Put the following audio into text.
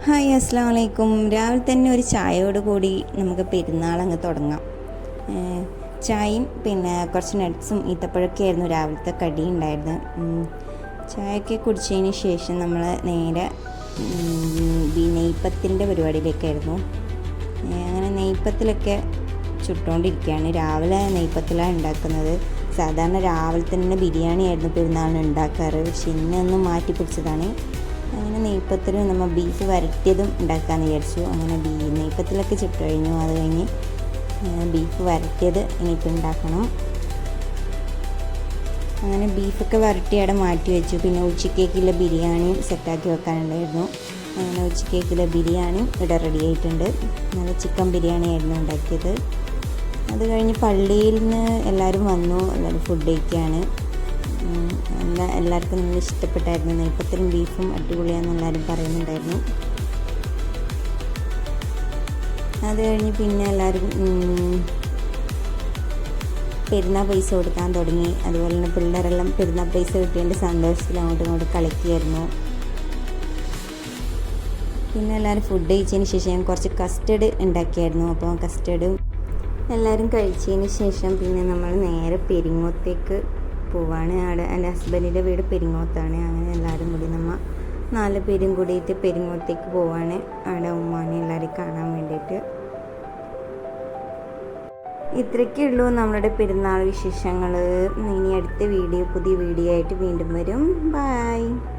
Hi അസ്സാം വലൈക്കും. രാവിലെ തന്നെ ഒരു ചായയോട് കൂടി നമുക്ക് പെരുന്നാളങ്ങ് തുടങ്ങാം. ചായയും പിന്നെ കുറച്ച് നട്ട്സും ഈത്തപ്പഴമൊക്കെ ആയിരുന്നു രാവിലത്തെ കടി ഉണ്ടായിരുന്നത്. ചായയൊക്കെ കുടിച്ചതിന് ശേഷം നമ്മൾ നേരെ നെയ്പ്പത്തിൻ്റെ പരിപാടിയിലേക്കായിരുന്നു. അങ്ങനെ നെയ്പ്പത്തിലൊക്കെ ചുട്ടുകൊണ്ടിരിക്കുകയാണ്. രാവിലെ നെയ്പ്പത്തിലാണ് ഉണ്ടാക്കുന്നത്. സാധാരണ രാവിലെ തന്നെ ബിരിയാണി ആയിരുന്നു പെരുന്നാളിന് ഉണ്ടാക്കാറ്, പക്ഷെ ഇന്നൊന്ന് മാറ്റി പിടിച്ചതാണ്. അങ്ങനെ നെയ്പ്പത്തിൽ നമ്മൾ ബീഫ് വരട്ടിയതും ഉണ്ടാക്കാമെന്ന് വിചാരിച്ചു. അങ്ങനെ നെയ്പ്പത്തിലൊക്കെ ചുട്ട് കഴിഞ്ഞു. അത് കഴിഞ്ഞ് ബീഫ് വരട്ടിയത് ഇനിയിപ്പോൾ ഉണ്ടാക്കണം. അങ്ങനെ ബീഫൊക്കെ വരട്ടി അവിടെ മാറ്റി വെച്ചു. പിന്നെ ഉച്ചക്കേക്കുള്ള ബിരിയാണിയും സെറ്റാക്കി വെക്കാനുണ്ടായിരുന്നു. അങ്ങനെ ഉച്ചക്കേക്കുള്ള ബിരിയാണിയും ഇവിടെ റെഡി ആയിട്ടുണ്ട്. നല്ല ചിക്കൻ ബിരിയാണി ആയിരുന്നു ഉണ്ടാക്കിയത്. അത് കഴിഞ്ഞ് പള്ളിയിൽ നിന്ന് എല്ലാവരും വന്നു. എല്ലാവരും ഫുഡ് കഴിക്കുകയാണ്. എല്ലാവർക്കും നല്ല ഇഷ്ടപ്പെട്ടായിരുന്നു. നെയ്പ്പത്തിലും ബീഫും അടിപൊളിയാണെന്ന് എല്ലാവരും പറയുന്നുണ്ടായിരുന്നു. അത് കഴിഞ്ഞ് പിന്നെ എല്ലാവരും പെരുന്നാൾ പൈസ കൊടുക്കാൻ തുടങ്ങി. അതുപോലെ തന്നെ പിള്ളേരെല്ലാം പെരുന്നാൾ പൈസ കിട്ടിയതിൻ്റെ സന്തോഷത്തിൽ അങ്ങോട്ടും ഇങ്ങോട്ടും കളിക്കുകയായിരുന്നു. പിന്നെ എല്ലാവരും ഫുഡ് കഴിച്ചതിന് ശേഷം ഞാൻ കുറച്ച് കസ്റ്റഡ് ഉണ്ടാക്കിയായിരുന്നു. അപ്പോൾ കസ്റ്റഡ് എല്ലാവരും കഴിച്ചതിന് ശേഷം പിന്നെ നമ്മൾ നേരെ പെരിങ്ങോത്തേക്ക് പോവാണ്. അവിടെ എൻ്റെ ഹസ്ബൻഡിൻ്റെ വീട് പെരിങ്ങോത്താണ്. അങ്ങനെ എല്ലാവരും കൂടി നമ്മൾ 4 പേരും കൂടിയിട്ട് പെരിങ്ങോത്തേക്ക് പോവാണ്. അവിടെ ഉമ്മാനെ എല്ലാവരും കാണാൻ വേണ്ടിയിട്ട്. ഇത്രയൊക്കെ ഉള്ളൂ നമ്മളുടെ പെരുന്നാൾ വിശേഷങ്ങൾ. ഇനി അടുത്ത പുതിയ വീഡിയോ ആയിട്ട് വീണ്ടും വരും. ബൈ.